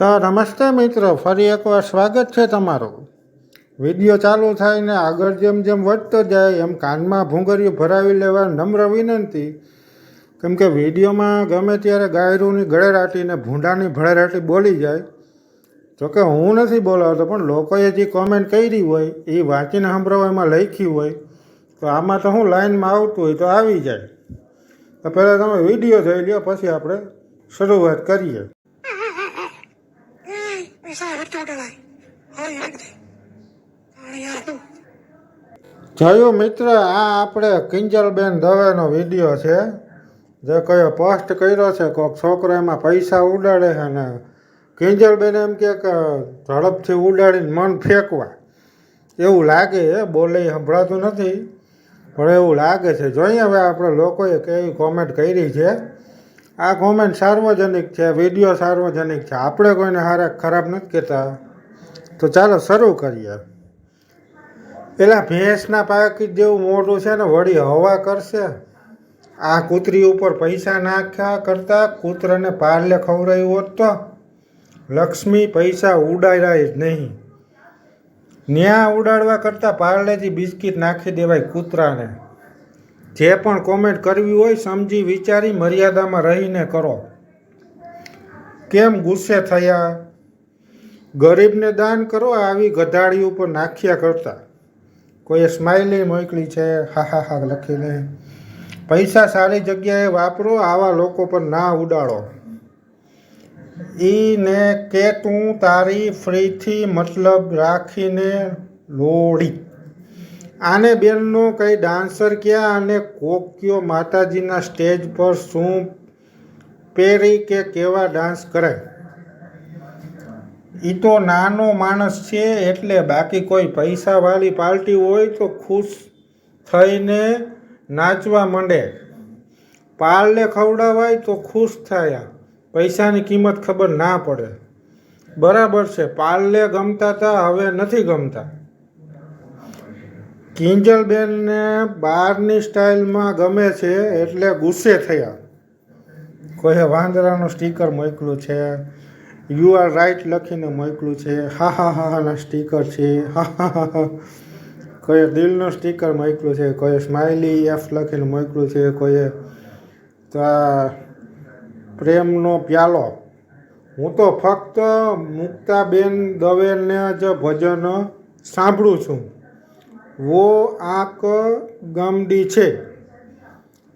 તો નમસ્તે મિત્રો, ફરી એકવાર સ્વાગત છે તમારું. વિડીયો ચાલુ થાય ને આગળ જેમ જેમ વધતો જાય એમ કાનમાં ભૂંગળીઓ ભરાવી લેવા નમ્ર વિનંતી. કેમ કે વિડીયોમાં ગમે ત્યારે ગાયરુની ગળેરાટી ને ભૂંડાની ભળેરાટી બોલી જાય. જોકે હું નથી બોલાવતો, પણ લોકોએ જે કોમેન્ટ કરી હોય એ વાંચીને સંભળાવો એમાં લખ્યું હોય તો આમાં તો હું લાઈનમાં આવતું હોય તો આવી જાય. તો પહેલાં તમે વિડીયો જોઈ લો, પછી આપણે શરૂઆત કરીએ. જોયું મિત્ર, આ આપણે કિંજલબેન દવેનો વિડીયો છે જે કયો પોસ્ટ કર્યો છે. કોઈક છોકરો એમાં પૈસા ઉડાડે છે ને કિંજલબેન એમ કે ઝડપથી ઉડાડીને મન ફેંકવા એવું લાગે છે. બોલે સંભળાતું નથી પણ એવું લાગે છે. જોઈએ હવે આપણે લોકોએ કેવી કોમેન્ટ કરી છે. આ કોમેન્ટ સાર્વજનિક છે, વિડીયો સાર્વજનિક છે, આપણે કોઈને હારે ખરાબ નથી કહેતા. તો ચાલો શરૂ કરીએ. પેલા ભેંસના પાકીટ જેવું મોટું છે ને વળી હવા કરશે. આ કૂતરી ઉપર પૈસા નાખ્યા કરતા કૂતરાને પાર્લે ખવડાવ્યું હોત તો લક્ષ્મી પૈસા ઉડાડ્યા જ નહીં. ન્યા ઉડાડવા કરતાં પાર્લેથી બિસ્કિટ નાખી દેવાય કૂતરાને. જે પણ કોમેન્ટ કરવી હોય સમજી વિચારી મર્યાદામાં રહીને કરો. કેમ ગુસ્સે થયા? ગરીબને દાન કરો આવી ગધાડી ઉપર નાખ્યા કરતા. કોઈએ સ્માઇલી મોકલી છે, હા હા હા લખીને. પૈસા સારી જગ્યાએ વાપરો, આવા લોકો પર ના ઉડાડો. ઈને કે તું તારી ફ્રીથી મતલબ રાખીને લોડી. આને બેનનો કઈ ડાન્સર ક્યાં અને કોક્યો માતાજીના સ્ટેજ પર શું પહેરી કે કેવા ડાન્સ કરે. એ તો નાનો માણસ છે એટલે, બાકી કોઈ પૈસાવાળી પાર્ટી હોય તો ખુશ થઈને નાચવા માંડે. પાર્લે ખવડાવાય તો ખુશ થયા, પૈસાની કિંમત ખબર ના પડે. બરાબર છે, પાર્લે ગમતા હતા, હવે નથી ગમતા. કિંજલબેનને બહારની સ્ટાઇલમાં ગમે છે એટલે ગુસ્સે થયા. કોઈએ વાંદરાનું સ્ટીકર મોકલ્યું છે, યુ આર રાઈટ લખીને મોકલ્યું છે, હા હા હા હાના સ્ટીકર છે, હા હા હા હા. કોઈએ દિલનું સ્ટીકર મોકલ્યું છે, કોઈએ સ્માઇલી એફ લખીને મોકલ્યું છે, કોઈએ તો આ પ્રેમનો પ્યાલો. હું તો ફક્ત મુક્તાબેન દવેને જ ભજન સાંભળું છું, વો આંક ગામડી છે.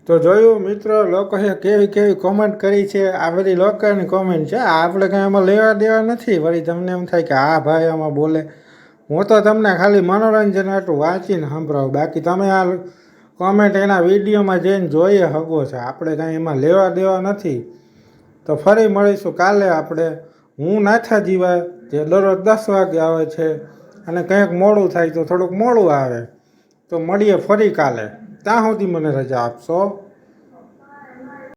તો જોયું મિત્ર, લોકોએ કેવી કેવી કોમેન્ટ કરી છે. આ બધી લોકોની કોમેન્ટ છે, આપણે કંઈ એમાં લેવા દેવા નથી. વળી તમને એમ થાય કે હા ભાઈ આમાં બોલે. હું તો તમને ખાલી મનોરંજન આટલું વાંચીને સંભળાવું, બાકી તમે આ કોમેન્ટ એના વિડીયોમાં જઈને જોઈએ શકો છો. આપણે કાંઈ એમાં લેવા દેવા નથી. તો ફરી મળીશું કાલે આપણે. હું નાથા જીવા જે દરરોજ 10 વાગે આવે છે અને કંઈક મોડું થાય તો થોડુંક મોડું આવે. તો મળીએ ફરી કાલે. ત્યાં સુધી મને રજા આપશો.